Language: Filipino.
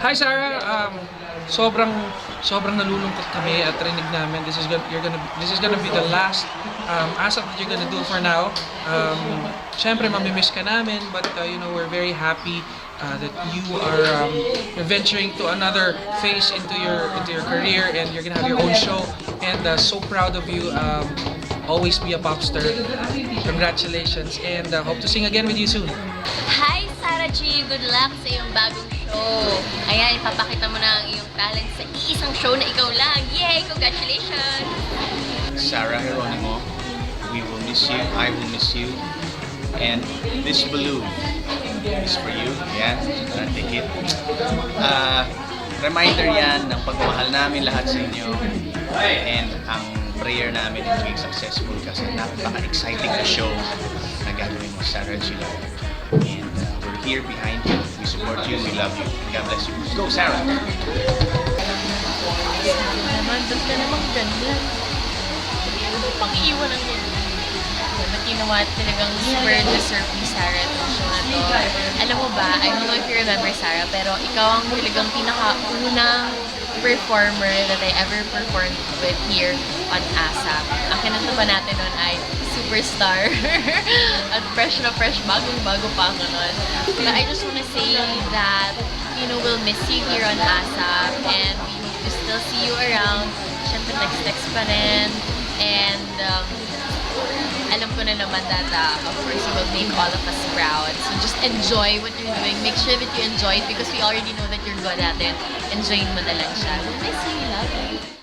Hi Sarah, sobrang nalulungkot kami at rinig namin this is gonna be the last ASAP that you're gonna do for now. Syempre mamimiss ka namin, but we're very happy that you are venturing to another phase into your career, and you're gonna have your own show, and so proud of you. Always be a pop star. Congratulations, and hope to sing again with you soon. Hi, Sarah G! Good luck sa iyong bagong show. Ayan, ipapakita mo na ang iyong talent sa iisang show na ikaw lang. Yay! Congratulations! Sarah Geronimo, we will miss you, I will miss you, and this balloon is for you. Yan, take it. Reminder yan ng pagmamahal namin lahat sa inyo, and ang prayer namin ay maging successful kasi napaka-exciting na show na gagawin mo, Sarah G. And we're here behind you, we support you, we love you, and God bless you. Go, Sarah! Naman, ba't ka namang ganyan? Ano ba pang iiwan ang ganyan? But you know what, talagang super deserve ni Sarah itong show na to. Alam mo ba, I don't know if you remember Sarah, pero ikaw ang talagang pinaka-unang performer that I ever performed with here on ASAP. Ang kinanta pa natin nun ay Superstar. At fresh na fresh, bagong-bago pa ako nun. But I just wanna say that, we'll miss you here on ASAP, and we hope to still see you around. Siyempre, text pa rin. And alam ko na naman that, of course, you will make all of us proud. So just enjoy what you're doing. Make sure that you enjoy it because we already know that you're good at it. Enjoy mo na lang siya. I see you, love you.